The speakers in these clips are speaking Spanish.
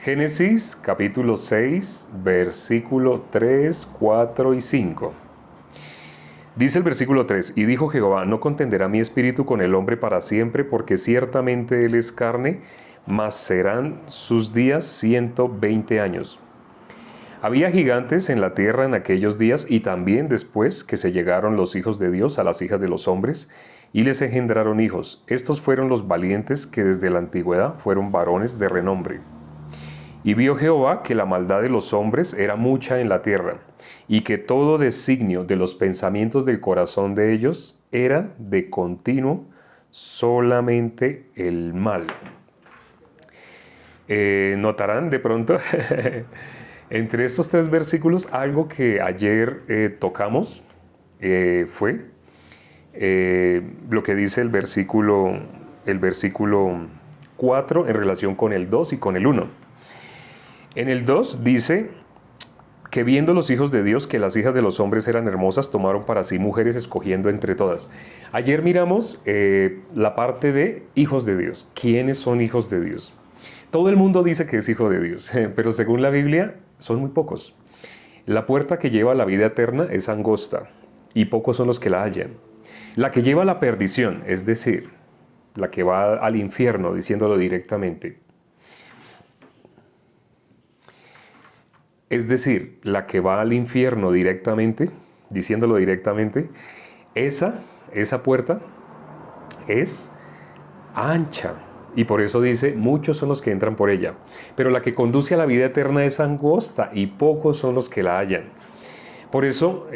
Génesis capítulo 6, versículo 3, 4 y 5. Dice el versículo 3, y dijo Jehová, no contenderá mi espíritu con el hombre para siempre, porque ciertamente él es carne, mas serán sus días 120 años. Había gigantes en la tierra en aquellos días y también después que se llegaron los hijos de Dios a las hijas de los hombres y les engendraron hijos. Estos fueron los valientes que desde la antigüedad fueron varones de renombre. Y vio Jehová que la maldad de los hombres era mucha en la tierra, y que todo designio de los pensamientos del corazón de ellos era de continuo solamente el mal. Notarán de pronto entre estos tres versículos algo que ayer tocamos, fue lo que dice el versículo 4 en relación con el 2 y con el 1. En el 2 dice que viendo los hijos de Dios que las hijas de los hombres eran hermosas, tomaron para sí mujeres escogiendo entre todas. Ayer miramos la parte de hijos de Dios. ¿Quiénes son hijos de Dios? Todo el mundo dice que es hijo de Dios, pero según la Biblia son muy pocos. La puerta que lleva a la vida eterna es angosta y pocos son los que la hallan. La que lleva a la perdición, es decir, la que va al infierno, diciéndolo directamente, es decir, la que va al infierno directamente, diciéndolo directamente, esa puerta es ancha. Y por eso dice, muchos son los que entran por ella. Pero la que conduce a la vida eterna es angosta y pocos son los que la hallan. Por eso,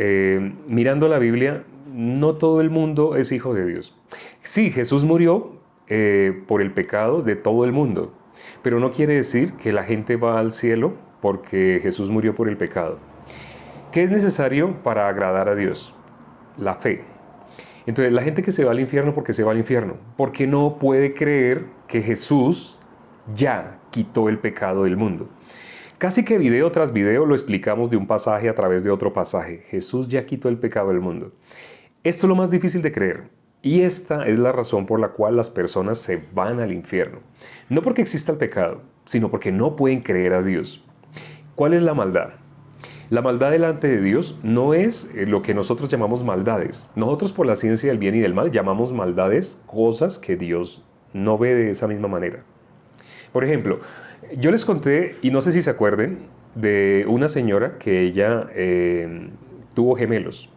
mirando la Biblia, no todo el mundo es hijo de Dios. Sí, Jesús murió por el pecado de todo el mundo. Pero no quiere decir que la gente va al cielo porque Jesús murió por el pecado. ¿Qué es necesario para agradar a Dios? La fe. Entonces, la gente que se va al infierno, ¿por qué se va al infierno? Porque no puede creer que Jesús ya quitó el pecado del mundo. Casi que video tras video lo explicamos de un pasaje a través de otro pasaje. Jesús ya quitó el pecado del mundo. Esto es lo más difícil de creer. Y esta es la razón por la cual las personas se van al infierno. No porque exista el pecado, sino porque no pueden creer a Dios. ¿Cuál es la maldad? La maldad delante de Dios no es lo que nosotros llamamos maldades. Nosotros por la ciencia del bien y del mal llamamos maldades cosas que Dios no ve de esa misma manera. Por ejemplo, yo les conté, y no sé si se acuerden, de una señora que ella tuvo gemelos.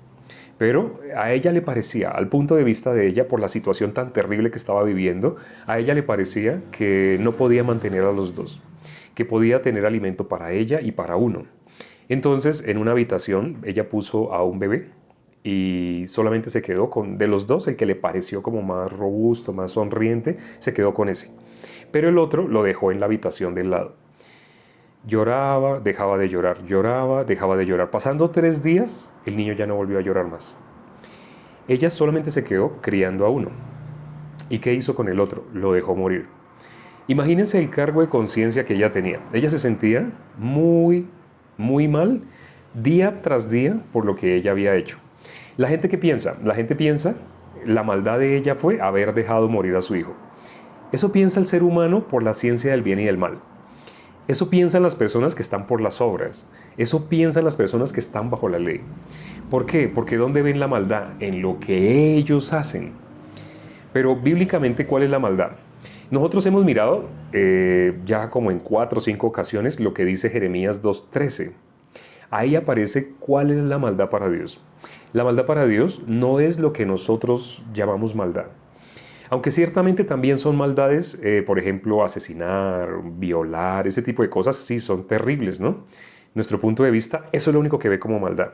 Pero a ella le parecía, al punto de vista de ella, por la situación tan terrible que estaba viviendo, a ella le parecía que no podía mantener a los dos, que podía tener alimento para ella y para uno. Entonces, en una habitación, ella puso a un bebé y solamente se quedó con, de los dos, el que le pareció como más robusto, más sonriente, se quedó con ese. Pero el otro lo dejó en la habitación del lado. Lloraba, dejaba de llorar, lloraba, dejaba de llorar. Pasando 3 días, el niño ya no volvió a llorar más. Ella solamente se quedó criando a uno. ¿Y qué hizo con el otro? Lo dejó morir. Imagínense el cargo de conciencia que ella tenía. Ella se sentía muy mal día tras día por lo que ella había hecho. ¿La gente qué piensa? La gente piensa, la maldad de ella fue haber dejado morir a su hijo. Eso piensa el ser humano por la ciencia del bien y del mal. Eso piensan las personas que están por las obras. Eso piensan las personas que están bajo la ley. ¿Por qué? Porque ¿dónde ven la maldad? En lo que ellos hacen. Pero bíblicamente, ¿cuál es la maldad? Nosotros hemos mirado ya como en 4 o 5 ocasiones lo que dice Jeremías 2:13. Ahí aparece cuál es la maldad para Dios. La maldad para Dios no es lo que nosotros llamamos maldad. Aunque ciertamente también son maldades, por ejemplo, asesinar, violar, ese tipo de cosas sí son terribles, ¿no? Nuestro punto de vista, eso es lo único que ve como maldad.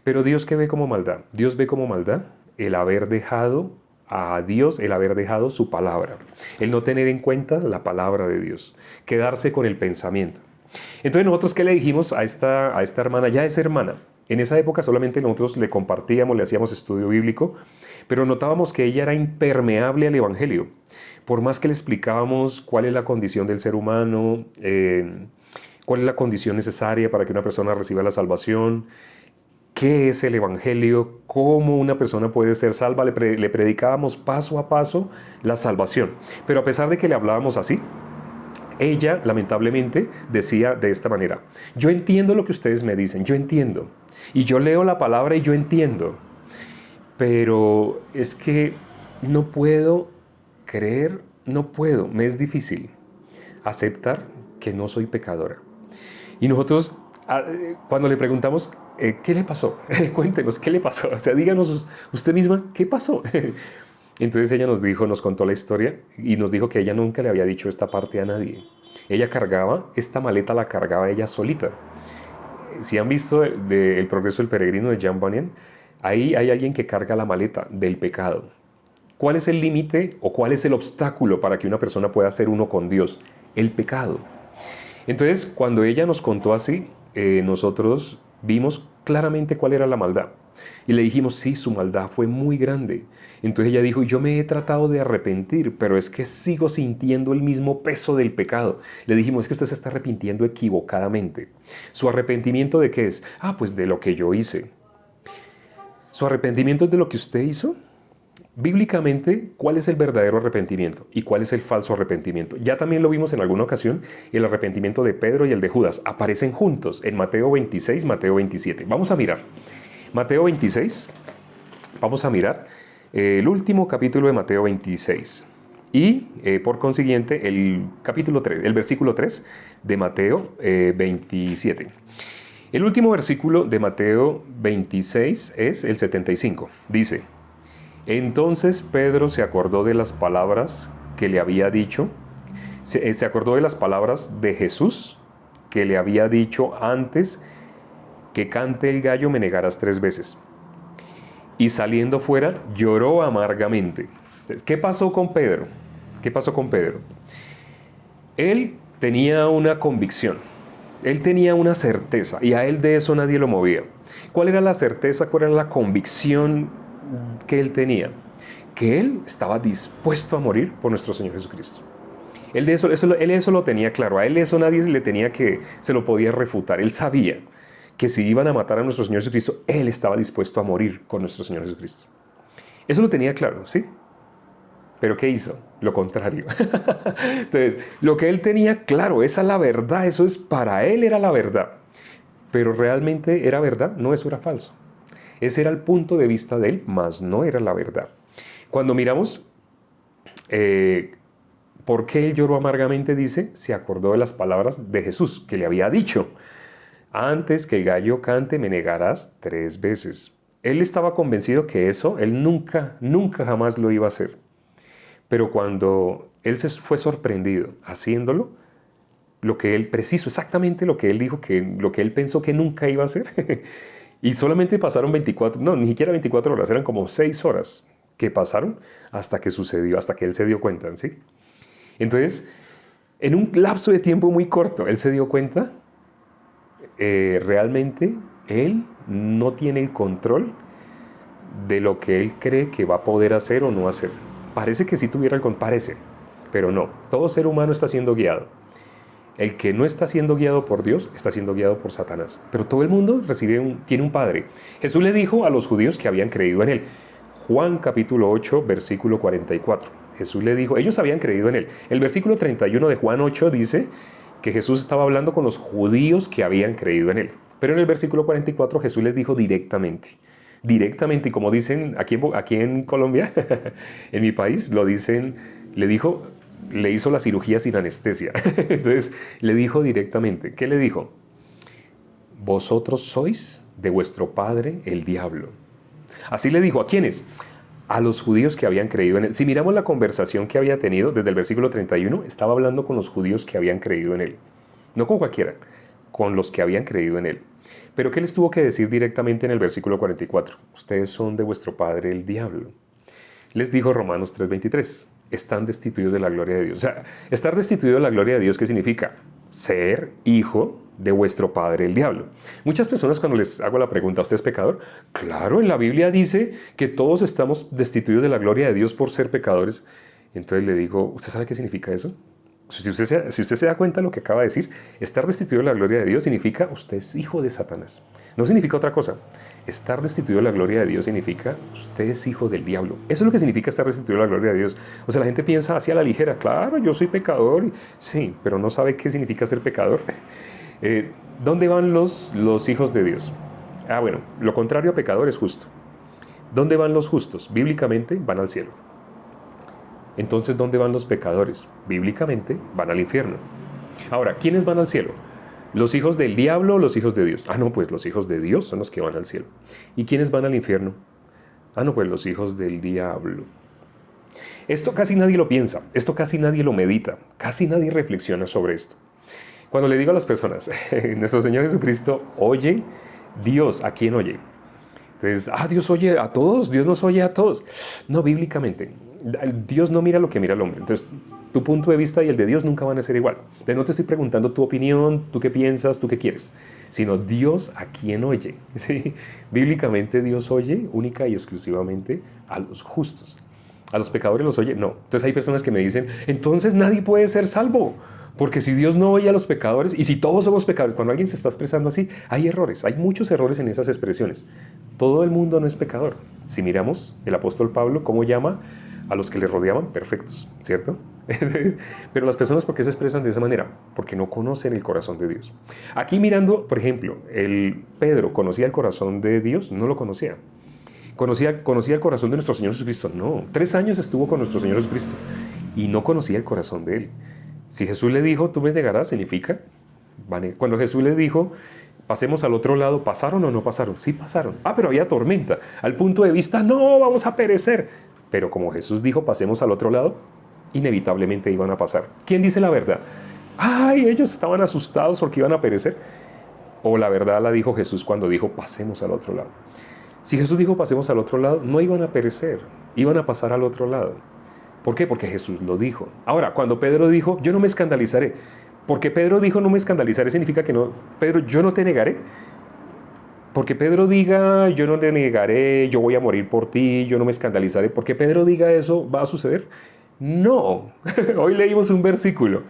Pero Dios, ¿qué ve como maldad? Dios ve como maldad el haber dejado a Dios, el haber dejado su palabra, el no tener en cuenta la palabra de Dios, quedarse con el pensamiento. Entonces nosotros, ¿qué le dijimos a esta hermana? Ya es hermana. En esa época solamente nosotros le compartíamos, le hacíamos estudio bíblico, pero notábamos que ella era impermeable al evangelio. Por más que le explicábamos cuál es la condición del ser humano, cuál es la condición necesaria para que una persona reciba la salvación, qué es el evangelio, cómo una persona puede ser salva, le predicábamos paso a paso la salvación. Pero a pesar de que le hablábamos así, ella, lamentablemente, decía de esta manera: yo entiendo lo que ustedes me dicen, yo entiendo. Y yo leo la palabra y yo entiendo. Pero es que no puedo creer, no puedo, me es difícil aceptar que no soy pecadora. Y nosotros, cuando le preguntamos, ¿qué le pasó? Cuéntenos, ¿qué le pasó? O sea, díganos usted misma, ¿qué pasó? Entonces ella nos contó la historia y nos dijo que ella nunca le había dicho esta parte a nadie. Ella cargaba, esta maleta la cargaba ella solita. Si han visto El progreso del peregrino de John Bunyan, ahí hay alguien que carga la maleta del pecado. ¿Cuál es el límite o cuál es el obstáculo para que una persona pueda ser uno con Dios? El pecado. Entonces, cuando ella nos contó así, nosotros vimos claramente cuál era la maldad. Y le dijimos, sí, su maldad fue muy grande. Entonces ella dijo, yo me he tratado de arrepentir, pero es que sigo sintiendo el mismo peso del pecado. Le dijimos, es que usted se está arrepintiendo equivocadamente. ¿Su arrepentimiento de qué es? Pues de lo que yo hice. ¿Su arrepentimiento es de lo que usted hizo? Bíblicamente, ¿cuál es el verdadero arrepentimiento y cuál es el falso arrepentimiento? Ya también lo vimos en alguna ocasión, el arrepentimiento de Pedro y el de Judas aparecen juntos en Mateo 26, Mateo 27. Vamos a mirar. Mateo 26, vamos a mirar el último capítulo de Mateo 26 y por consiguiente el capítulo 3, el versículo 3 de Mateo 27. El último versículo de Mateo 26 es el 75. Dice: entonces Pedro se acordó de las palabras que le había dicho, se acordó de las palabras de Jesús que le había dicho antes que cante el gallo me negarás 3 veces. Y saliendo fuera lloró amargamente. ¿Qué pasó con Pedro? ¿Qué pasó con Pedro? Él tenía una convicción, él tenía una certeza y a él de eso nadie lo movía. ¿Cuál era la certeza? ¿Cuál era la convicción que él tenía? Que él estaba dispuesto a morir por nuestro Señor Jesucristo. Él eso lo tenía claro. A él eso nadie se lo podía refutar. Él sabía que si iban a matar a nuestro Señor Jesucristo, él estaba dispuesto a morir con nuestro Señor Jesucristo. Eso lo tenía claro, ¿sí? ¿Pero qué hizo? Lo contrario. Entonces, lo que él tenía claro, esa es la verdad, eso es para él era la verdad. Pero realmente era verdad, no, eso era falso. Ese era el punto de vista de él, mas no era la verdad. Cuando miramos por qué él lloró amargamente, dice, se acordó de las palabras de Jesús que le había dicho: antes que el gallo cante me negarás 3 veces. Él estaba convencido que eso, él nunca jamás lo iba a hacer. Pero cuando él se fue sorprendido haciéndolo, exactamente lo que él dijo, lo que él pensó que nunca iba a hacer, y solamente pasaron ni siquiera 24 horas, eran como 6 horas que pasaron hasta que sucedió, hasta que él se dio cuenta, ¿sí? Entonces, en un lapso de tiempo muy corto, él se dio cuenta, realmente él no tiene el control de lo que él cree que va a poder hacer o no hacer. Parece que sí tuviera el control, parece, pero no. Todo ser humano está siendo guiado. El que no está siendo guiado por Dios, está siendo guiado por Satanás. Pero todo el mundo tiene un padre. Jesús le dijo a los judíos que habían creído en él. Juan capítulo 8, versículo 44. Jesús le dijo, ellos habían creído en él. El versículo 31 de Juan 8 dice que Jesús estaba hablando con los judíos que habían creído en él. Pero en el versículo 44 Jesús les dijo directamente, y como dicen aquí en Colombia, en mi país, le hizo la cirugía sin anestesia. Entonces le dijo directamente, ¿qué le dijo? Vosotros sois de vuestro padre el diablo. Así le dijo, ¿a quiénes? A los judíos que habían creído en él. Si miramos la conversación que había tenido desde el versículo 31, estaba hablando con los judíos que habían creído en él. No con cualquiera, con los que habían creído en él. Pero ¿qué les tuvo que decir directamente en el versículo 44? Ustedes son de vuestro padre el diablo. Les dijo Romanos 3:23, están destituidos de la gloria de Dios. O sea, estar destituido de la gloria de Dios, ¿qué significa? Ser hijo de vuestro padre el diablo. Muchas personas cuando les hago la pregunta, ¿usted es pecador? Claro, en la Biblia dice que todos estamos destituidos de la gloria de Dios por ser pecadores. Entonces le digo, ¿usted sabe qué significa eso? Si usted se da cuenta de lo que acaba de decir, estar destituido de la gloria de Dios significa usted es hijo de Satanás. No significa otra cosa. Estar destituido de la gloria de Dios significa usted es hijo del diablo. Eso es lo que significa estar destituido de la gloria de Dios. O sea, la gente piensa así a la ligera, claro, yo soy pecador. Sí, pero no sabe qué significa ser pecador. ¿Dónde van los hijos de Dios? Bueno, lo contrario a pecador es justo. ¿Dónde van los justos? Bíblicamente van al cielo. Entonces, ¿dónde van los pecadores? Bíblicamente van al infierno. Ahora, ¿quiénes van al cielo? ¿Los hijos del diablo o los hijos de Dios? No, pues los hijos de Dios son los que van al cielo. ¿Y quiénes van al infierno? No, pues los hijos del diablo. Esto casi nadie lo piensa, esto casi nadie lo medita, casi nadie reflexiona sobre esto. Cuando le digo a las personas, nuestro Señor Jesucristo oye, Dios, ¿a quién oye? Entonces, Dios oye a todos, Dios nos oye a todos. No, bíblicamente, Dios no mira lo que mira el hombre. Entonces, tu punto de vista y el de Dios nunca van a ser igual. Entonces, no te estoy preguntando tu opinión, tú qué piensas, tú qué quieres, sino Dios a quién oye. ¿Sí? Bíblicamente, Dios oye única y exclusivamente a los justos. ¿A los pecadores los oye? No. Entonces, hay personas que me dicen, entonces nadie puede ser salvo. Porque si Dios no oye a los pecadores, y si todos somos pecadores, cuando alguien se está expresando así, hay errores, hay muchos errores en esas expresiones. Todo el mundo no es pecador. Si miramos el apóstol Pablo, ¿cómo llama a los que le rodeaban? Perfectos, ¿cierto? Pero las personas, ¿por qué se expresan de esa manera? Porque no conocen el corazón de Dios. Aquí mirando, por ejemplo, el Pedro, ¿conocía el corazón de Dios? No lo conocía. ¿Conocía el corazón de nuestro Señor Jesucristo? No. 3 años estuvo con nuestro Señor Jesucristo y no conocía el corazón de Él. Si Jesús le dijo, tú me negarás, significa, cuando Jesús le dijo, pasemos al otro lado, ¿pasaron o no pasaron? Sí pasaron. Pero había tormenta. Al punto de vista, no, vamos a perecer. Pero como Jesús dijo, pasemos al otro lado, inevitablemente iban a pasar. ¿Quién dice la verdad? Ellos estaban asustados porque iban a perecer. O la verdad la dijo Jesús cuando dijo, pasemos al otro lado. Si Jesús dijo, pasemos al otro lado, no iban a perecer, iban a pasar al otro lado. ¿Por qué? Porque Jesús lo dijo. Ahora, cuando Pedro dijo, yo no me escandalizaré, porque Pedro dijo, no me escandalizaré, significa que no, Pedro, yo no te negaré. Porque Pedro diga, yo no te negaré, yo voy a morir por ti, yo no me escandalizaré, porque Pedro diga eso, ¿va a suceder? No. Hoy leímos un versículo.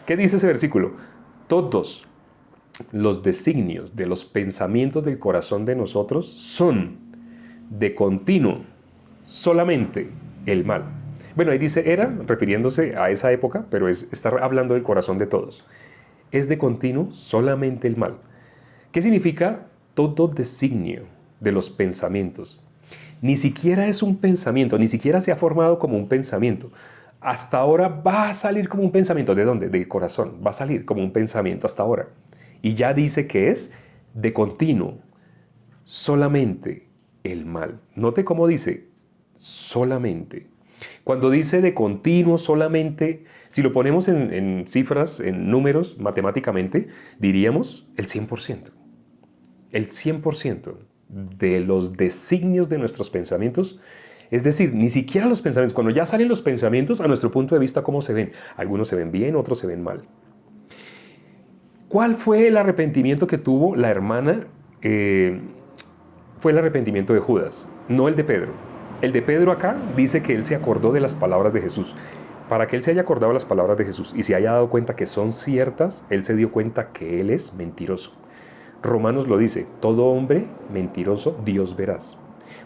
¿Qué dice ese versículo? Todos los designios de los pensamientos del corazón de nosotros son de continuo solamente el mal. Bueno, ahí dice era, refiriéndose a esa época, pero está hablando del corazón de todos. Es de continuo solamente el mal. ¿Qué significa todo designio de los pensamientos? Ni siquiera es un pensamiento, ni siquiera se ha formado como un pensamiento. Hasta ahora va a salir como un pensamiento. ¿De dónde? Del corazón. Va a salir como un pensamiento hasta ahora. Y ya dice que es de continuo solamente el mal. Note cómo dice solamente. Cuando dice de continuo solamente, si lo ponemos en cifras, en números, matemáticamente, diríamos el 100%. El 100% de los designios de nuestros pensamientos, es decir, ni siquiera los pensamientos, cuando ya salen los pensamientos, a nuestro punto de vista, ¿cómo se ven? Algunos se ven bien, otros se ven mal. ¿Cuál fue el arrepentimiento que tuvo la hermana? Fue el arrepentimiento de Judas, no el de Pedro. El de Pedro acá dice que él se acordó de las palabras de Jesús. Para que él se haya acordado de las palabras de Jesús y se haya dado cuenta que son ciertas, él se dio cuenta que él es mentiroso. Romanos lo dice, todo hombre mentiroso, Dios verás.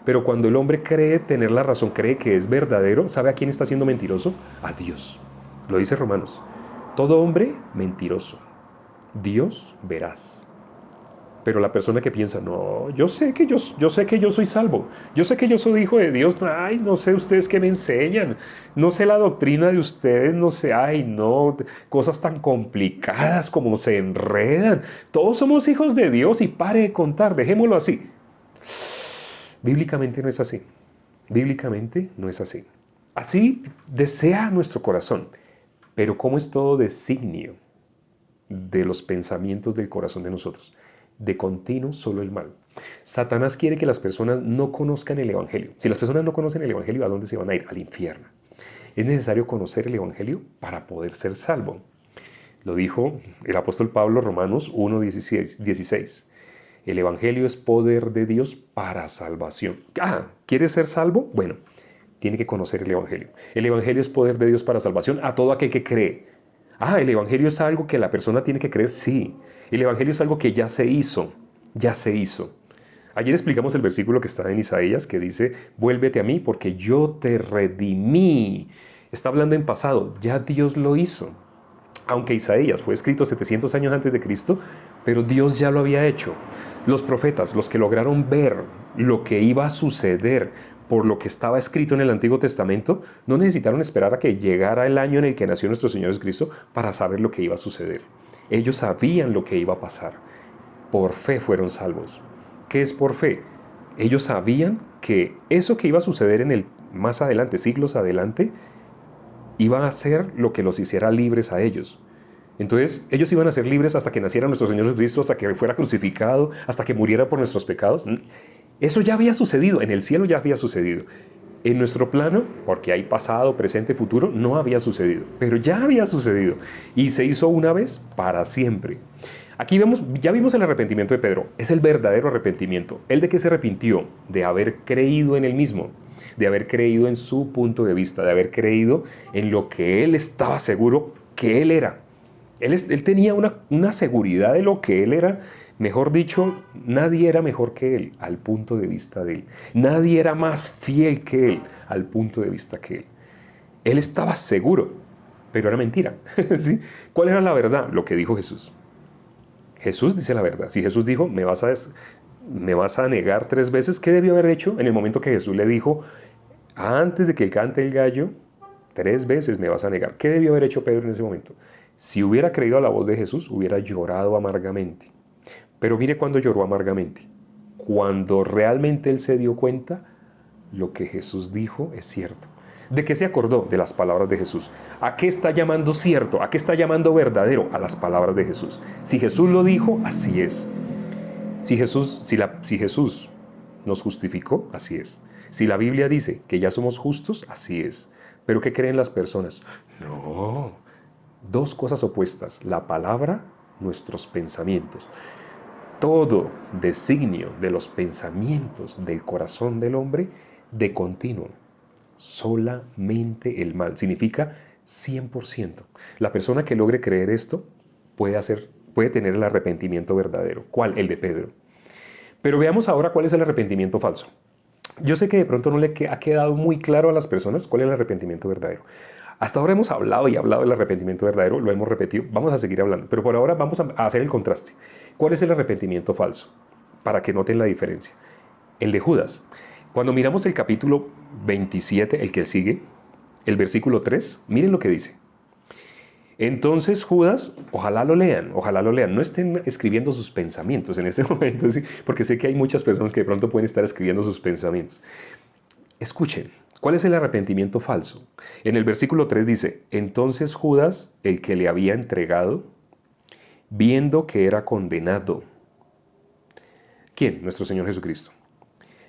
Pero cuando el hombre cree tener la razón, cree que es verdadero, ¿sabe a quién está siendo mentiroso? A Dios. Lo dice Romanos. Todo hombre mentiroso, Dios verás. Pero la persona que piensa, no, yo sé que yo soy salvo, yo sé que yo soy hijo de Dios, no sé ustedes qué me enseñan, no sé la doctrina de ustedes, no sé, no, cosas tan complicadas como se enredan, todos somos hijos de Dios y pare de contar, dejémoslo así. Bíblicamente no es así, bíblicamente no es así. Así desea nuestro corazón, pero ¿cómo es todo designio de los pensamientos del corazón de nosotros? De continuo solo el mal. Satanás quiere que las personas no conozcan el Evangelio. Si las personas no conocen el Evangelio, ¿a dónde se van a ir? Al infierno. Es necesario conocer el Evangelio para poder ser salvo. Lo dijo el apóstol Pablo, Romanos 1:16. El Evangelio es poder de Dios para salvación. ¿Quieres ser salvo? Bueno, tiene que conocer el Evangelio. El Evangelio es poder de Dios para salvación a todo aquel que cree. Ah, el Evangelio es algo que la persona tiene que creer, sí. El Evangelio es algo que ya se hizo, ya se hizo. Ayer explicamos el versículo que está en Isaías que dice, vuélvete a mí porque yo te redimí. Está hablando en pasado, ya Dios lo hizo. Aunque Isaías fue escrito 700 años antes de Cristo, pero Dios ya lo había hecho. Los profetas, los que lograron ver lo que iba a suceder por lo que estaba escrito en el Antiguo Testamento, no necesitaron esperar a que llegara el año en el que nació nuestro Señor Jesucristo para saber lo que iba a suceder. Ellos sabían lo que iba a pasar. Por fe fueron salvos. ¿Qué es por fe? Ellos sabían que eso que iba a suceder en el más adelante, siglos adelante, iba a ser lo que los hiciera libres a ellos. Entonces, ellos iban a ser libres hasta que naciera nuestro Señor Jesucristo, hasta que fuera crucificado, hasta que muriera por nuestros pecados. Eso ya había sucedido, en el cielo ya había sucedido. En nuestro plano, porque hay pasado, presente, futuro, no había sucedido, pero ya había sucedido y se hizo una vez para siempre. Aquí ya vimos el arrepentimiento de Pedro, es el verdadero arrepentimiento. ¿Él de qué se arrepintió? De haber creído en él mismo, de haber creído en su punto de vista, de haber creído en lo que él estaba seguro que él era. Él tenía una seguridad de lo que él era. Mejor dicho, nadie era mejor que él al punto de vista de él. Nadie era más fiel que él al punto de vista que él. Él estaba seguro, pero era mentira. ¿Sí? ¿Cuál era la verdad? Lo que dijo Jesús. Jesús dice la verdad. Si Jesús dijo, me vas a negar 3 veces, ¿qué debió haber hecho en el momento que Jesús le dijo, antes de que cante el gallo, 3 veces me vas a negar? ¿Qué debió haber hecho Pedro en ese momento? Si hubiera creído a la voz de Jesús, hubiera llorado amargamente. Pero mire cuándo lloró amargamente. Cuando realmente él se dio cuenta, lo que Jesús dijo es cierto. ¿De qué se acordó? De las palabras de Jesús. ¿A qué está llamando cierto? ¿A qué está llamando verdadero? A las palabras de Jesús. Si Jesús lo dijo, así es. Si Jesús nos justificó, así es. Si la Biblia dice que ya somos justos, así es. ¿Pero qué creen las personas? No. 2 cosas opuestas. La palabra, nuestros pensamientos. Todo designio de los pensamientos del corazón del hombre de continuo. Solamente el mal. Significa 100%. La persona que logre creer esto puede tener el arrepentimiento verdadero. ¿Cuál? El de Pedro. Pero veamos ahora cuál es el arrepentimiento falso. Yo sé que de pronto no le ha quedado muy claro a las personas cuál es el arrepentimiento verdadero. Hasta ahora hemos hablado del arrepentimiento verdadero, lo hemos repetido, vamos a seguir hablando, pero por ahora vamos a hacer el contraste. ¿Cuál es el arrepentimiento falso? Para que noten la diferencia. El de Judas. Cuando miramos el capítulo 27, el que sigue, el versículo 3, miren lo que dice. Entonces Judas, ojalá lo lean, no estén escribiendo sus pensamientos en este momento, ¿sí? Porque sé que hay muchas personas que de pronto pueden estar escribiendo sus pensamientos. Escuchen, ¿cuál es el arrepentimiento falso? En el versículo 3 dice, entonces Judas, el que le había entregado, viendo que era condenado. ¿Quién? Nuestro Señor Jesucristo.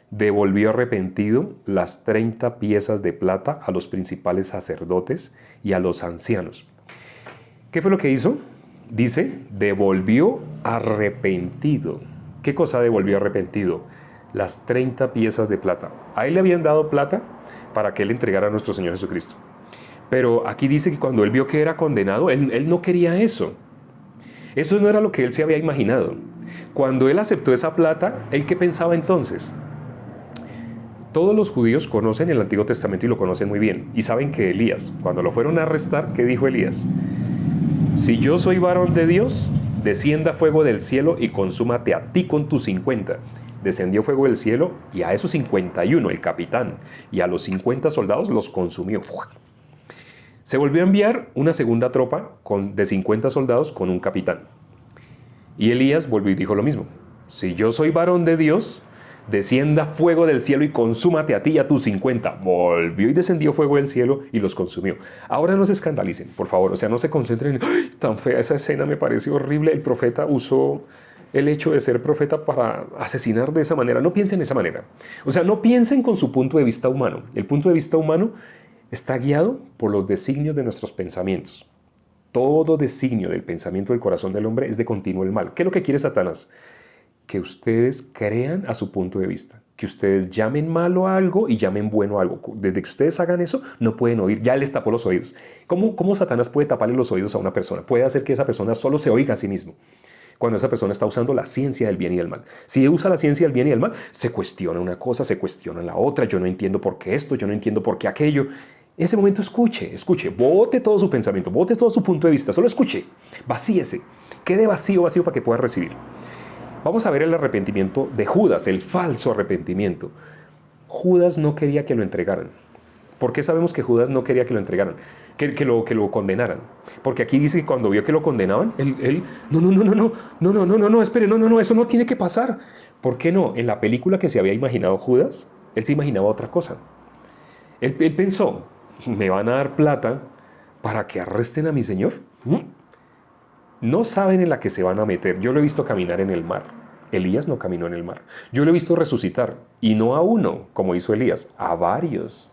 Devolvió arrepentido las 30 piezas de plata a los principales sacerdotes y a los ancianos. ¿Qué fue lo que hizo? Dice, devolvió arrepentido. ¿Qué cosa devolvió arrepentido? Las 30 piezas de plata. A él le habían dado plata para que él entregara a nuestro Señor Jesucristo. Pero aquí dice que cuando él vio que era condenado, él no quería eso. Eso no era lo que él se había imaginado. Cuando él aceptó esa plata, ¿él qué pensaba entonces? Todos los judíos conocen el Antiguo Testamento y lo conocen muy bien. Y saben que Elías, cuando lo fueron a arrestar, ¿qué dijo Elías? Si yo soy varón de Dios, descienda fuego del cielo y consúmate a ti con tus 50. Descendió fuego del cielo y a esos 51, el capitán, y a los 50 soldados los consumió. Se volvió a enviar una segunda tropa de 50 soldados con un capitán. Y Elías volvió y dijo lo mismo. Si yo soy varón de Dios, descienda fuego del cielo y consúmate a ti y a tus 50. Volvió y descendió fuego del cielo y los consumió. Ahora no se escandalicen, por favor. O sea, no se concentren en, ¡ay, tan fea esa escena, me pareció horrible! El profeta usó el hecho de ser profeta para asesinar de esa manera. No piensen de esa manera. O sea, no piensen con su punto de vista humano. El punto de vista humano está guiado por los designios de nuestros pensamientos. Todo designio del pensamiento del corazón del hombre es de continuo el mal. ¿Qué es lo que quiere Satanás? que ustedes crean a su punto de vista. Que ustedes llamen malo a algo y llamen bueno a algo. Desde que ustedes hagan eso, no pueden oír. Ya les tapó los oídos. ¿Cómo Satanás puede taparle los oídos a una persona? Puede hacer que esa persona solo se oiga a sí mismo. Cuando esa persona está usando la ciencia del bien y del mal. Si usa la ciencia del bien y del mal, se cuestiona una cosa, se cuestiona la otra. Yo no entiendo por qué esto, yo no entiendo por qué aquello. En ese momento escuche, bote todo su pensamiento, bote todo su punto de vista. Solo escuche, vacíese, quede vacío para que pueda recibir. Vamos a ver el arrepentimiento de Judas, el falso arrepentimiento. Judas no quería que lo entregaran. ¿Por qué sabemos que Judas no quería que lo entregaran? Que lo condenaran. Porque aquí dice que cuando vio que lo condenaban, él no, espere, no, eso no tiene que pasar. ¿Por qué no? En la película que se había imaginado Judas, él se imaginaba otra cosa. Él pensó, ¿me van a dar plata para que arresten a mi Señor? No saben en la que se van a meter. Yo lo he visto caminar en el mar. Elías no caminó en el mar. Yo lo he visto resucitar. Y no a uno, como hizo Elías, a varios.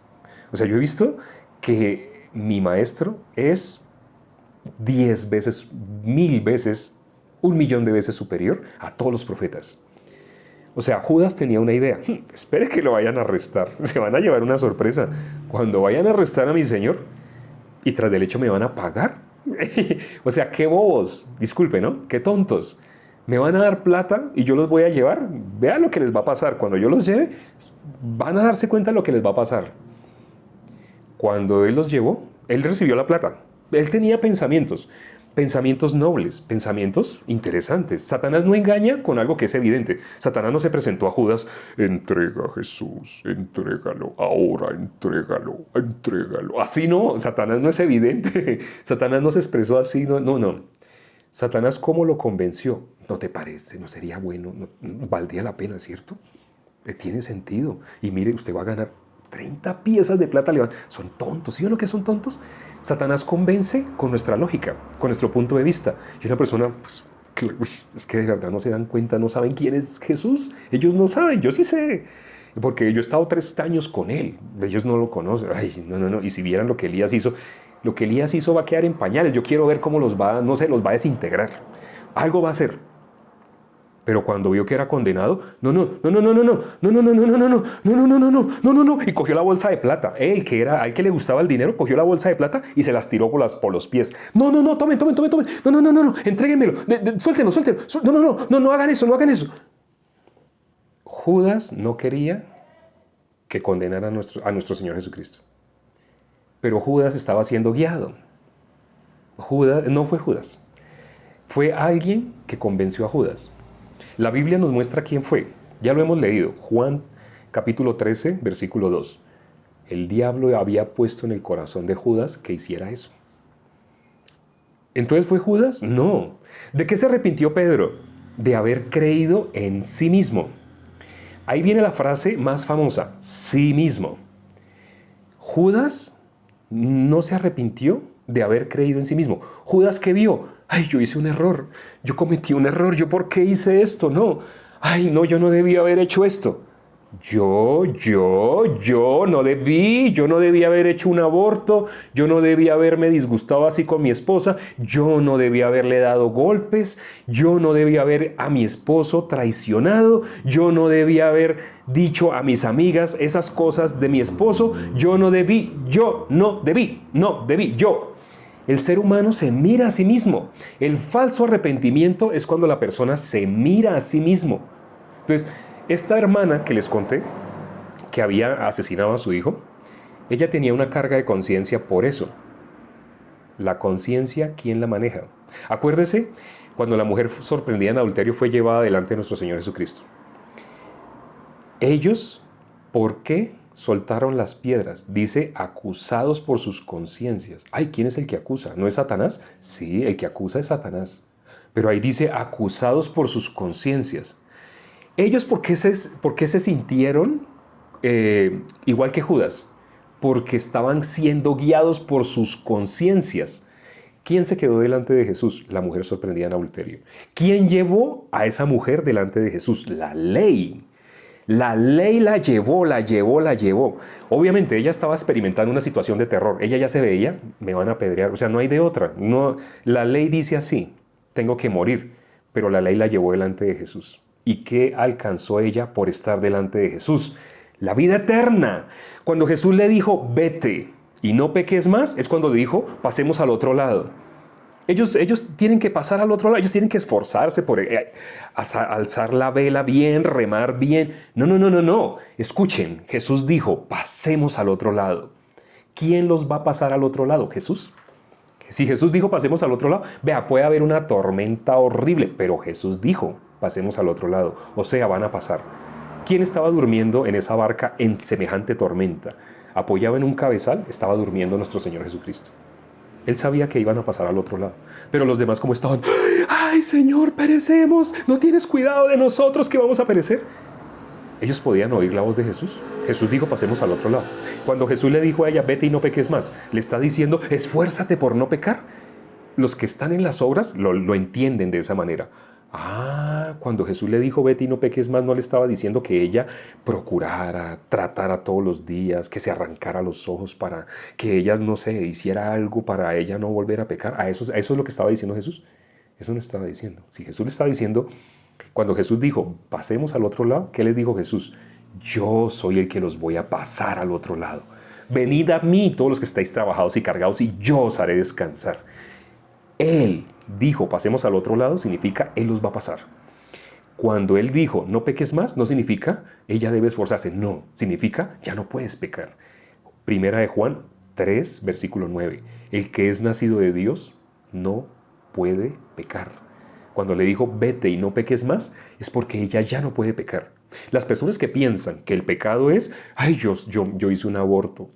O sea, yo he visto que mi maestro es 10 veces, 1000 veces, 1.000.000 de veces superior a todos los profetas. O sea, Judas tenía una idea. Espere que lo vayan a arrestar. Se van a llevar una sorpresa. Cuando vayan a arrestar a mi Señor y tras del hecho me van a pagar. O sea, qué bobos. Disculpe, ¿no? Qué tontos. Me van a dar plata y yo los voy a llevar. Vean lo que les va a pasar. Cuando yo los lleve, van a darse cuenta de lo que les va a pasar. Cuando él los llevó, él recibió la plata. Él tenía pensamientos nobles, pensamientos interesantes. Satanás no engaña con algo que es evidente. Satanás no se presentó a Judas, entrega a Jesús, entrégalo, ahora entrégalo. Así no, Satanás no es evidente. Satanás no se expresó así, no. Satanás, ¿cómo lo convenció? ¿No te parece? ¿No sería bueno? ¿No valdría la pena, cierto? Tiene sentido. Y mire, usted va a ganar 30 piezas de plata. Son tontos. ¿Sí o no que son tontos? Satanás convence con nuestra lógica, con nuestro punto de vista. Y una persona, es que de verdad no se dan cuenta, no saben quién es Jesús. Ellos no saben, yo sí sé. Porque yo he estado 3 años con él. Ellos no lo conocen. Ay, no. Y si vieran lo que Elías hizo, va a quedar en pañales. Yo quiero ver cómo los va a desintegrar. Algo va a hacer. Pero cuando vio que era condenado, no, y cogió la bolsa de plata. Él, al que le gustaba el dinero, cogió la bolsa de plata y se las tiró por los pies. No, tomen, no, entréguenmelo, suéltenlo, no hagan eso. Judas no quería que condenaran a nuestro Señor Jesucristo. Pero Judas estaba siendo guiado. No fue Judas. Fue alguien que convenció a Judas. La Biblia nos muestra quién fue. Ya lo hemos leído. Juan capítulo 13, versículo 2. El diablo había puesto en el corazón de Judas que hiciera eso. ¿Entonces fue Judas? No. ¿De qué se arrepintió Pedro? De haber creído en sí mismo. Ahí viene la frase más famosa, sí mismo. Judas no se arrepintió de haber creído en sí mismo. Judas, ¿qué vio? Ay, yo hice un error, yo cometí un error, ¿yo por qué hice esto? No, ay, no, yo no debía haber hecho esto. Yo no debía haber hecho un aborto, yo no debía haberme disgustado así con mi esposa, yo no debía haberle dado golpes, yo no debía haber a mi esposo traicionado, yo no debía haber dicho a mis amigas esas cosas de mi esposo, yo no debí. El ser humano se mira a sí mismo. El falso arrepentimiento es cuando la persona se mira a sí mismo. Entonces, esta hermana que les conté, que había asesinado a su hijo, ella tenía una carga de conciencia por eso. La conciencia, ¿quién la maneja? Acuérdese, cuando la mujer sorprendida en adulterio fue llevada delante de nuestro Señor Jesucristo. Ellos, ¿por qué soltaron las piedras? Dice, acusados por sus conciencias. Ay, ¿quién es el que acusa? ¿No es Satanás? Sí, el que acusa es Satanás. Pero ahí dice, acusados por sus conciencias. Ellos, ¿por qué se sintieron igual que Judas? Porque estaban siendo guiados por sus conciencias. ¿Quién se quedó delante de Jesús? La mujer sorprendida en adulterio. ¿Quién llevó a esa mujer delante de Jesús? La ley. La ley la llevó. Obviamente ella estaba experimentando una situación de terror. Ella ya se veía, me van a apedrear. O sea, no hay de otra. No, la ley dice así, tengo que morir. Pero la ley la llevó delante de Jesús. ¿Y qué alcanzó ella por estar delante de Jesús? La vida eterna. Cuando Jesús le dijo, vete y no peques más, es cuando le dijo, pasemos al otro lado. Ellos tienen que pasar al otro lado, ellos tienen que esforzarse por alzar la vela bien, remar bien. No. Escuchen, Jesús dijo, pasemos al otro lado. ¿Quién los va a pasar al otro lado? Jesús. Si Jesús dijo, pasemos al otro lado, vea, puede haber una tormenta horrible, pero Jesús dijo, pasemos al otro lado. O sea, van a pasar. ¿Quién estaba durmiendo en esa barca en semejante tormenta? Apoyado en un cabezal, estaba durmiendo nuestro Señor Jesucristo. Él sabía que iban a pasar al otro lado. Pero los demás, como estaban, ¡ay, Señor, perecemos! ¿No tienes cuidado de nosotros que vamos a perecer? Ellos podían oír la voz de Jesús. Jesús dijo, pasemos al otro lado. Cuando Jesús le dijo a ella, vete y no peques más, le está diciendo, esfuérzate por no pecar. Los que están en las obras lo entienden de esa manera. Cuando Jesús le dijo, vete y no peques más, no le estaba diciendo que ella procurara, tratara todos los días, que se arrancara los ojos para que ella, no sé, hiciera algo para ella no volver a pecar. A eso es lo que estaba diciendo Jesús. Eso no estaba diciendo. Si Jesús le estaba diciendo, cuando Jesús dijo, pasemos al otro lado, ¿qué le dijo Jesús? Yo soy el que los voy a pasar al otro lado. Venid a mí todos los que estáis trabajados y cargados y yo os haré descansar. Él dijo, pasemos al otro lado, significa Él los va a pasar. Cuando Él dijo, no peques más, no significa ella debe esforzarse. No, significa ya no puedes pecar. Primera de Juan 3, versículo 9. El que es nacido de Dios no puede pecar. Cuando le dijo, vete y no peques más, es porque ella ya no puede pecar. Las personas que piensan que el pecado es, yo hice un aborto,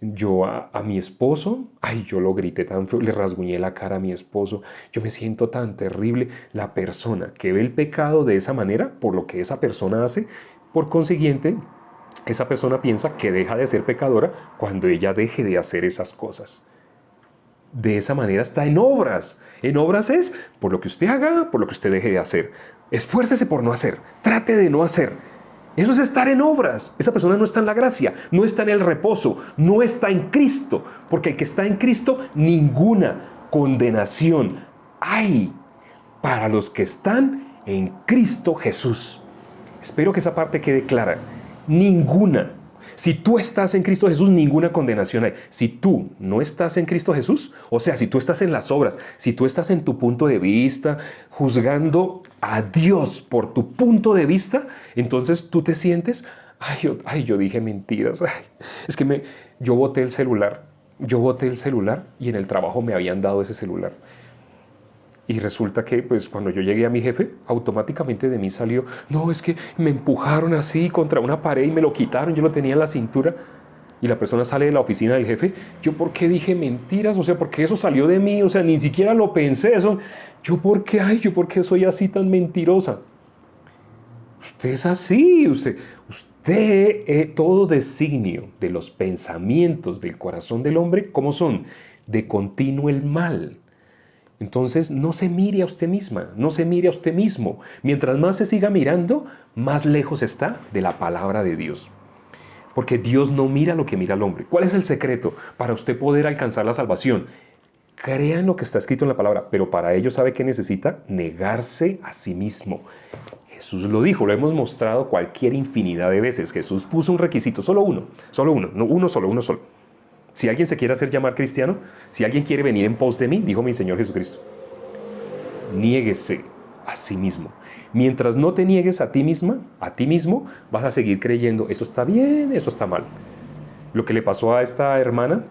yo a mi esposo, yo lo grité tan feo, le rasguñé la cara a mi esposo, yo me siento tan terrible. La persona que ve el pecado de esa manera, por lo que esa persona hace, por consiguiente, esa persona piensa que deja de ser pecadora cuando ella deje de hacer esas cosas. De esa manera está en obras. En obras es por lo que usted haga, por lo que usted deje de hacer. Esfuércese por no hacer, trate de no hacer. Eso es estar en obras. Esa persona no está en la gracia, no está en el reposo, no está en Cristo. Porque el que está en Cristo, ninguna condenación hay para los que están en Cristo Jesús. Espero que esa parte quede clara. Ninguna. Si tú estás en Cristo Jesús, ninguna condenación hay. Si tú no estás en Cristo Jesús, o sea, si tú estás en las obras, si tú estás en tu punto de vista, juzgando a Dios por tu punto de vista, entonces tú te sientes, yo dije mentiras. Es que yo boté el celular y en el trabajo me habían dado ese celular. Y resulta que pues cuando yo llegué a mi jefe, automáticamente de mí salió, no, es que me empujaron así contra una pared y me lo quitaron, yo lo tenía en la cintura. Y la persona sale de la oficina del jefe, ¿yo por qué dije mentiras? O sea, ¿por qué eso salió de mí? O sea, ni siquiera lo pensé, eso. ¿Yo por qué soy así tan mentirosa? Usted es así, usted todo designio de los pensamientos del corazón del hombre, ¿cómo son? De continuo el mal. Entonces no se mire a usted misma, no se mire a usted mismo. Mientras más se siga mirando, más lejos está de la palabra de Dios. Porque Dios no mira lo que mira el hombre. ¿Cuál es el secreto para usted poder alcanzar la salvación? Crea en lo que está escrito en la palabra, pero para ello ¿sabe qué necesita? Negarse a sí mismo. Jesús lo dijo, lo hemos mostrado cualquier infinidad de veces. Jesús puso un requisito, solo uno. Si alguien se quiere hacer llamar cristiano, si alguien quiere venir en pos de mí, dijo mi Señor Jesucristo, niéguese a sí mismo. Mientras no te niegues a ti misma, a ti mismo, vas a seguir creyendo, eso está bien, eso está mal. Lo que le pasó a esta hermana,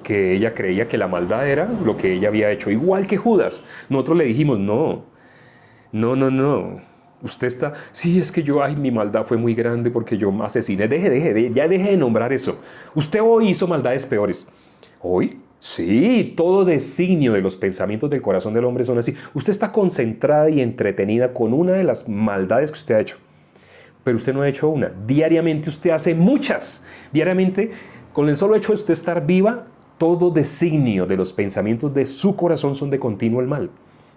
que ella creía que la maldad era lo que ella había hecho, igual que Judas. Nosotros le dijimos, no. Usted está, sí, es que mi maldad fue muy grande porque yo asesiné. Ya deje de nombrar eso. Usted hoy hizo maldades peores. ¿Hoy? Sí, todo designio de los pensamientos del corazón del hombre son así. Usted está concentrada y entretenida con una de las maldades que usted ha hecho. Pero usted no ha hecho una. Diariamente usted hace muchas. Diariamente, con el solo hecho de usted estar viva, todo designio de los pensamientos de su corazón son de continuo el mal.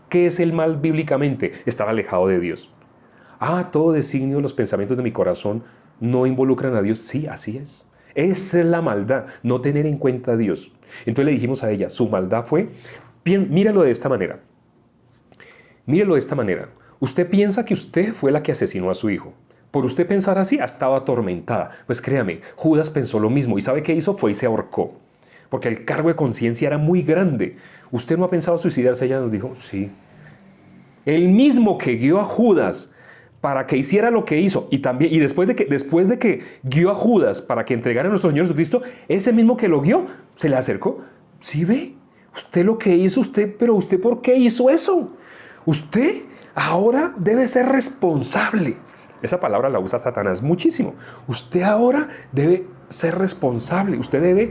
¿Qué es el mal bíblicamente? Estar alejado de Dios. Todo designio de los pensamientos de mi corazón no involucran a Dios. Sí, así es. Esa es la maldad, no tener en cuenta a Dios. Entonces le dijimos a ella, su maldad fue, míralo de esta manera. Usted piensa que usted fue la que asesinó a su hijo. Por usted pensar así, estaba atormentada. Pues créame, Judas pensó lo mismo. ¿Y sabe qué hizo? Fue y se ahorcó. Porque el cargo de conciencia era muy grande. ¿Usted no ha pensado suicidarse? Ella nos dijo, sí. El mismo que guió a Judas para que hiciera lo que hizo, y después de que guió a Judas para que entregara a nuestro Señor Jesucristo, ese mismo que lo guió, se le acercó. ¿Sí ve? Usted lo que hizo, pero usted ¿por qué hizo eso? Usted ahora debe ser responsable. Esa palabra la usa Satanás muchísimo. Usted ahora debe ser responsable. Usted debe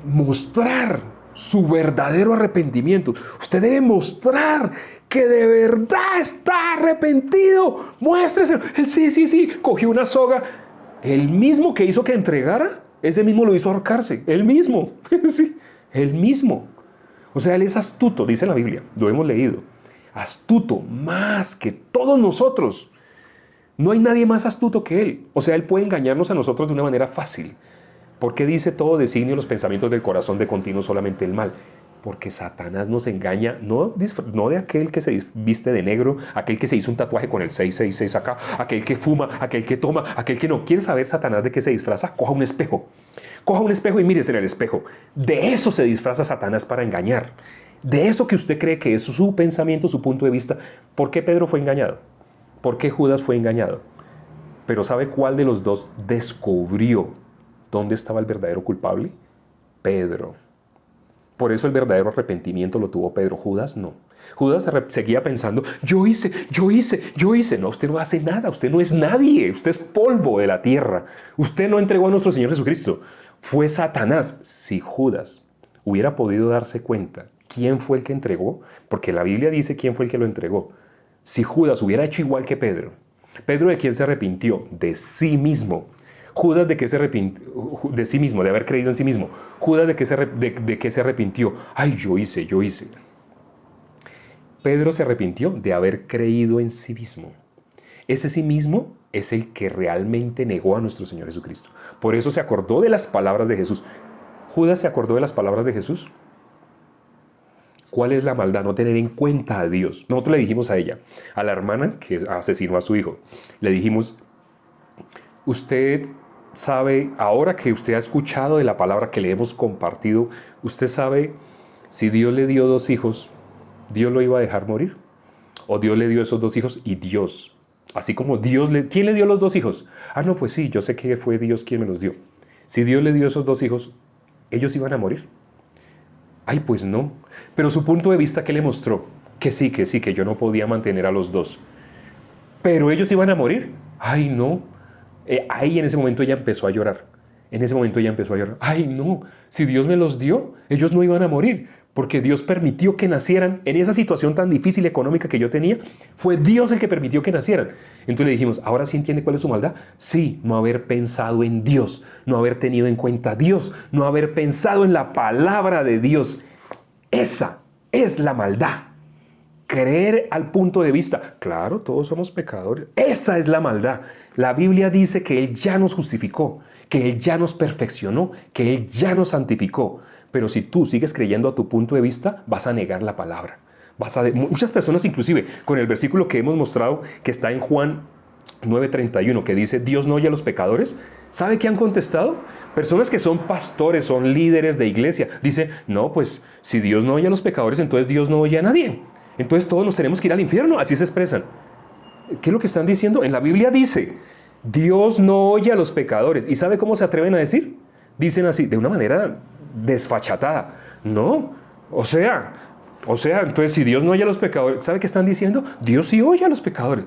mostrar su verdadero arrepentimiento. Usted debe mostrar que de verdad está arrepentido. Muéstrese. Él sí, cogió una soga. El mismo que hizo que entregara, ese mismo lo hizo ahorcarse. El mismo. Sí, el mismo. O sea, él es astuto, dice la Biblia. Lo hemos leído. Astuto más que todos nosotros. No hay nadie más astuto que él. O sea, él puede engañarnos a nosotros de una manera fácil. ¿Por qué dice todo designio los pensamientos del corazón de continuo solamente el mal? Porque Satanás nos engaña, no de aquel que se viste de negro, aquel que se hizo un tatuaje con el 666 acá, aquel que fuma, aquel que toma, aquel que no. ¿Quiere saber Satanás de qué se disfraza? Coja un espejo. Coja un espejo y mírese en el espejo. De eso se disfraza Satanás para engañar. De eso que usted cree que es su pensamiento, su punto de vista. ¿Por qué Pedro fue engañado? ¿Por qué Judas fue engañado? Pero ¿sabe cuál de los dos descubrió dónde estaba el verdadero culpable? Pedro. Por eso el verdadero arrepentimiento lo tuvo Pedro. Judas no. Judas seguía pensando, yo hice. No, usted no hace nada, usted no es nadie, usted es polvo de la tierra. Usted no entregó a nuestro Señor Jesucristo. Fue Satanás. Si Judas hubiera podido darse cuenta quién fue el que entregó, porque la Biblia dice quién fue el que lo entregó. Si Judas hubiera hecho igual que Pedro, ¿Pedro de quién se arrepintió? De sí mismo. Judas de qué se arrepintió, de sí mismo, de haber creído en sí mismo. Judas de qué se arrepintió. Ay, yo hice. Pedro se arrepintió de haber creído en sí mismo. Ese sí mismo es el que realmente negó a nuestro Señor Jesucristo. Por eso se acordó de las palabras de Jesús. ¿Judas se acordó de las palabras de Jesús? ¿Cuál es la maldad? No tener en cuenta a Dios. Nosotros le dijimos a ella, a la hermana que asesinó a su hijo, le dijimos, usted sabe, ahora que usted ha escuchado de la palabra que le hemos compartido, usted sabe si Dios le dio 2 hijos, ¿Dios lo iba a dejar morir? ¿O Dios le dio esos 2 hijos y Dios? Así como ¿quién le dio los 2 hijos? Ah, no, pues sí, yo sé que fue Dios quien me los dio. Si Dios le dio esos 2 hijos, ¿ellos iban a morir? Ay, pues no. Pero su punto de vista, ¿qué le mostró? Que sí, que yo no podía mantener a los 2. Pero ellos iban a morir. Ay, no. Ahí en ese momento ella empezó a llorar. Ay, no. Si Dios me los dio, ellos no iban a morir. Porque Dios permitió que nacieran en esa situación tan difícil económica que yo tenía. Fue Dios el que permitió que nacieran. Entonces le dijimos, ¿ahora sí entiende cuál es su maldad? Sí, no haber pensado en Dios, no haber tenido en cuenta a Dios, no haber pensado en la palabra de Dios. Esa es la maldad. Creer al punto de vista, claro, todos somos pecadores. Esa es la maldad. La Biblia dice que Él ya nos justificó, que Él ya nos perfeccionó, que Él ya nos santificó. Pero si tú sigues creyendo a tu punto de vista, vas a negar la palabra. Muchas personas, inclusive, con el versículo que hemos mostrado, que está en Juan 9:31, que dice, Dios no oye a los pecadores. ¿Sabe qué han contestado? Personas que son pastores, son líderes de iglesia. Dicen, no, pues si Dios no oye a los pecadores, entonces Dios no oye a nadie. Entonces todos nos tenemos que ir al infierno. Así se expresan. ¿Qué es lo que están diciendo? En la Biblia dice, Dios no oye a los pecadores. ¿Y sabe cómo se atreven a decir? Dicen así, de una manera desfachatada. No, o sea, entonces si Dios no oye a los pecadores, ¿sabe qué están diciendo? Dios sí oye a los pecadores.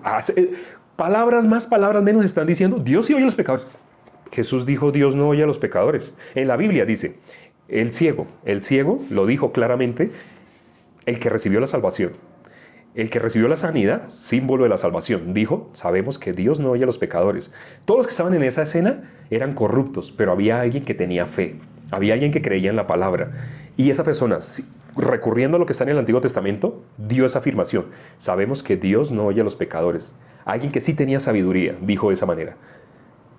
Palabras más, palabras menos están diciendo, Dios sí oye a los pecadores. Jesús dijo, Dios no oye a los pecadores. En la Biblia dice, el ciego lo dijo claramente, el que recibió la salvación. El que recibió la sanidad, símbolo de la salvación, dijo, sabemos que Dios no oye a los pecadores. Todos los que estaban en esa escena eran corruptos, pero había alguien que tenía fe. Había alguien que creía en la palabra. Y esa persona, recurriendo a lo que está en el Antiguo Testamento, dio esa afirmación. Sabemos que Dios no oye a los pecadores. Alguien que sí tenía sabiduría, dijo de esa manera.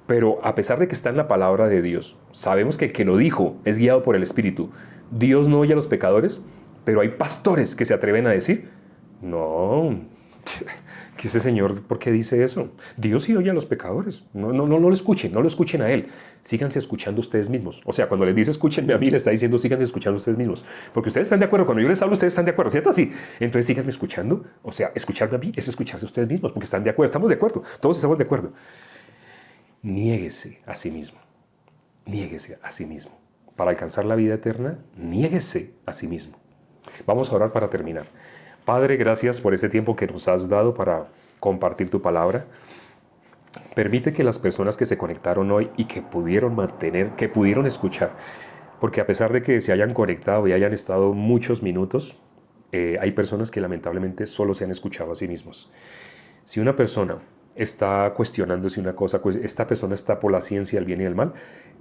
Pero a pesar de que está en la palabra de Dios, sabemos que el que lo dijo es guiado por el Espíritu. Dios no oye a los pecadores, pero hay pastores que se atreven a decir, no, ¿Qué ese señor, por qué dice eso? Dios sí oye a los pecadores. No lo escuchen, no lo escuchen a él. Síganse escuchando ustedes mismos. O sea, cuando les dice escúchenme a mí, le está diciendo síganse escuchando ustedes mismos. Porque ustedes están de acuerdo. Cuando yo les hablo, ustedes están de acuerdo, ¿cierto? Así. Entonces síganme escuchando. O sea, escucharme a mí es escucharse a ustedes mismos, porque están de acuerdo. Estamos de acuerdo. Todos estamos de acuerdo. Niéguese a sí mismo. Niéguese a sí mismo. Para alcanzar la vida eterna, niéguese a sí mismo. Vamos a orar para terminar. Padre, gracias por este tiempo que nos has dado para compartir tu palabra. Permite que las personas que se conectaron hoy y que pudieron que pudieron escuchar, porque a pesar de que se hayan conectado y hayan estado muchos minutos, hay personas que lamentablemente solo se han escuchado a sí mismos. Si una persona está cuestionándose una cosa, pues esta persona está por la ciencia del bien y del mal,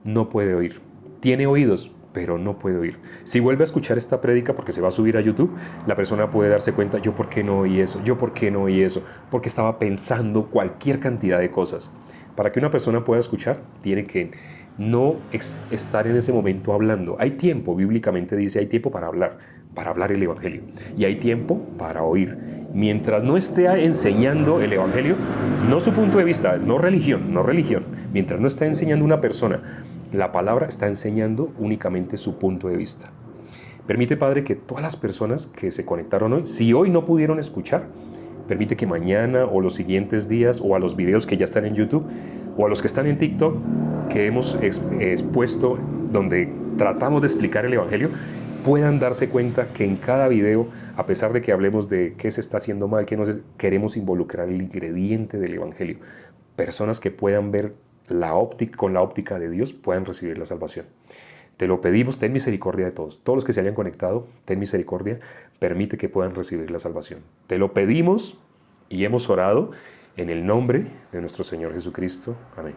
no puede oír. Tiene oídos, pero no puede oír. Si vuelve a escuchar esta prédica, porque se va a subir a YouTube, la persona puede darse cuenta, yo por qué no oí eso, yo por qué no oí eso, porque estaba pensando cualquier cantidad de cosas. Para que una persona pueda escuchar, tiene que no estar en ese momento hablando. Hay tiempo, bíblicamente dice, hay tiempo para hablar el Evangelio. Y hay tiempo para oír. Mientras no esté enseñando el Evangelio, no su punto de vista, no religión, mientras no esté enseñando una persona, la palabra está enseñando únicamente su punto de vista. Permite, Padre, que todas las personas que se conectaron hoy, si hoy no pudieron escuchar, permite que mañana o los siguientes días o a los videos que ya están en YouTube o a los que están en TikTok que hemos expuesto donde tratamos de explicar el Evangelio, puedan darse cuenta que en cada video, a pesar de que hablemos de qué se está haciendo mal, queremos involucrar el ingrediente del Evangelio. Personas que puedan ver con la óptica de Dios puedan recibir la salvación. Te lo pedimos, ten misericordia de todos. Todos los que se hayan conectado, ten misericordia, permite que puedan recibir la salvación. Te lo pedimos y hemos orado en el nombre de nuestro Señor Jesucristo. Amén.